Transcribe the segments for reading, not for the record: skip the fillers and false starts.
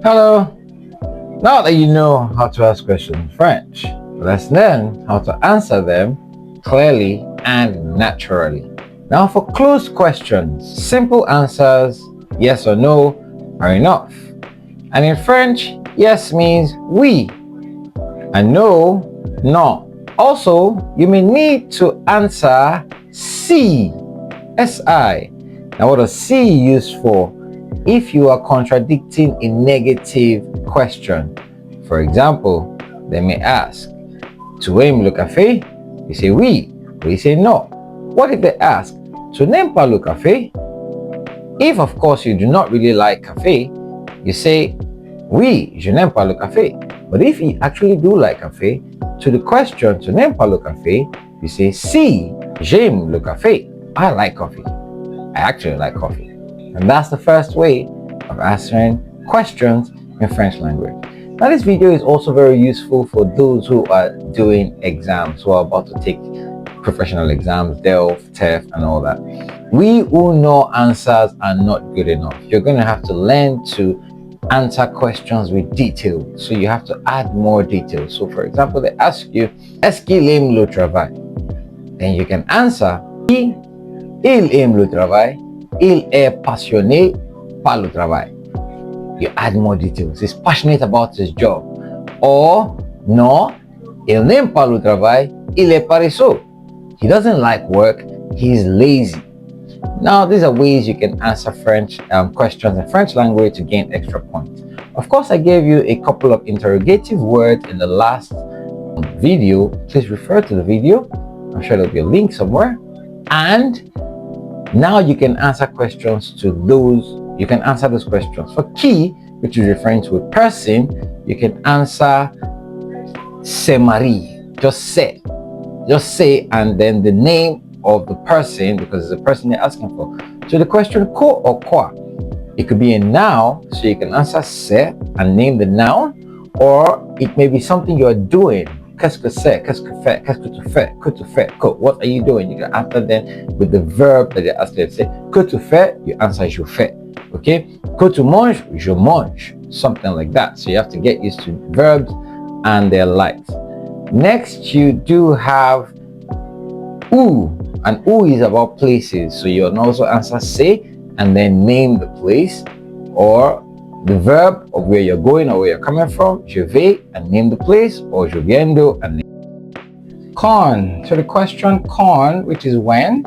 Hello. Now that you know how to ask questions in French, let's learn how to answer them clearly and naturally. Now for closed questions, simple answers, yes or no, are enough. And in French, yes means oui, and no, non. Also, you may need to answer si, si. Now what does si use for? If you are contradicting a negative question. For example, they may ask, tu aimes le café? You say oui, or you say no. What if they ask, tu n'aimes pas le café? If of course you do not really like cafe, you say oui, je n'aime pas le café. But if you actually do like cafe, to the question tu n'aimes pas le café, you say si, j'aime le café. I like coffee. I actually like coffee. And that's the first way of answering questions in French language. Now this video is also very useful for those who are doing exams, who are about to take professional exams, DELF, TEF and all that. We who know answers are not good enough. You're going to have to learn to answer questions with detail. So you have to add more detail. So for example, they ask you, est-ce qu'il aime le travail? Then you can answer, il aime le travail. Il est passionné par le travail. You add more details. He's passionate about his job. Or, non, il n'aime pas le travail. Il est paresseux. He doesn't like work. He's lazy. Now, these are ways you can answer French questions in French language to gain extra points. Of course, I gave you a couple of interrogative words in the last video. Please refer to the video. I'm sure there'll be a link somewhere. And now you can answer questions to those, you can answer those questions. For qui, which is referring to a person, you can answer c'est Marie. Just say, and then the name of the person, because it's the person you're asking for. So the question ko or quoi, it could be a noun, so you can answer c'est and name the noun, or it may be something you're doing. Qu'est-ce que c'est? Qu'est-ce que fait? Qu'est-ce que tu fais? Que tu fais? What are you doing? You can answer then with the verb that they ask you. Say, que tu fais? You answer je fais. Okay? Que tu manges? Je mange. Something like that. So you have to get used to verbs and their likes. Next, you do have où. And où is about places. So you can also answer say and then name the place, or the verb of where you're going or where you're coming from, je vais, and name the place, or je viendo and name. Quand. So the question quand, which is when,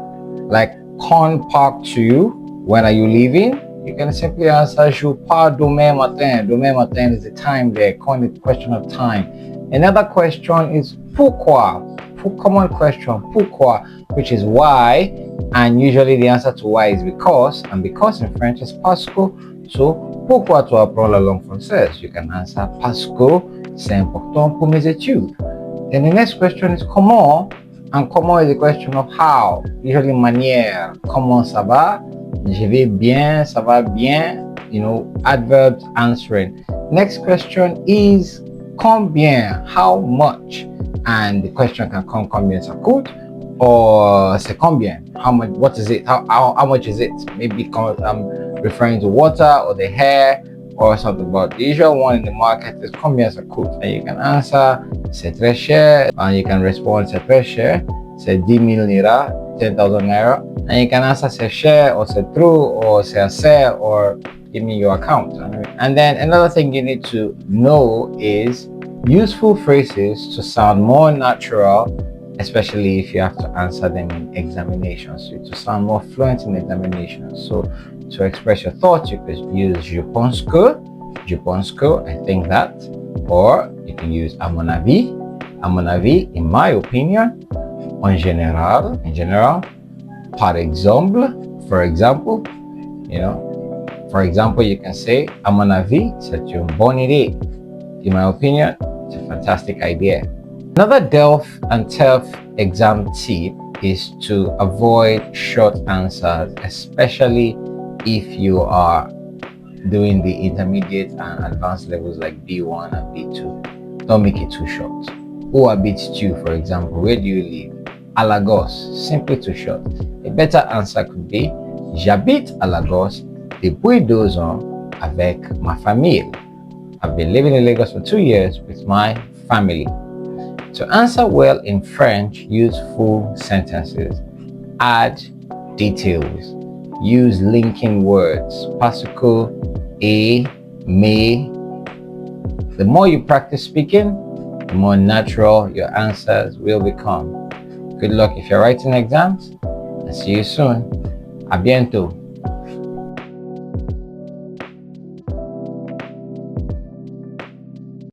like quand pars-tu, when are you leaving? You can simply answer je pars demain matin. Demain matin is the time there. Quand is the question of time. Another question is pourquoi. Common question, pourquoi, which is why, and usually the answer to why is because, and because in French is parce que. So pourquoi tu apprends la langue française? You can answer parce que c'est important pour mes études. Then the next question is comment, and comment is a question of how, usually manière. Comment ça va? Je vais bien, ça va bien. You know, adverbs answering. Next question is combien, how much, and the question can come combien ça coûte, or c'est combien, how much, what is it, how much is it? Maybe referring to water or the hair or something. But the usual one in the market is combien ça coûte, and you can answer c'est très cher, and you can respond c'est très cher, c'est 10,000 lira, 10,000 naira, and you can answer c'est cher or c'est trop or c'est assez, or give me your account. And then another thing you need to know is useful phrases to sound more natural, especially if you have to answer them in examinations, so to sound more fluent in examinations. So to express your thoughts, you could use je pense que, I think that, or you can use à mon avis, in my opinion, en général, par exemple, for example, you know. For example, you can say, à mon avis, c'est une bonne idée. In my opinion, it's a fantastic idea. Another DELF and TEF exam tip is to avoid short answers, especially if you are doing the intermediate and advanced levels like B1 and B2. Don't make it too short. Où habites-tu, for example? Where do you live? À Lagos, simply too short. A better answer could be, j'habite à Lagos depuis 2 ans avec ma famille. I've been living in Lagos for 2 years with my family. To answer well in French, use full sentences. Add details. Use linking words. Particle a, may. The more you practice speaking, the more natural your answers will become. Good luck if you're writing exams, and see you soon. A bientôt.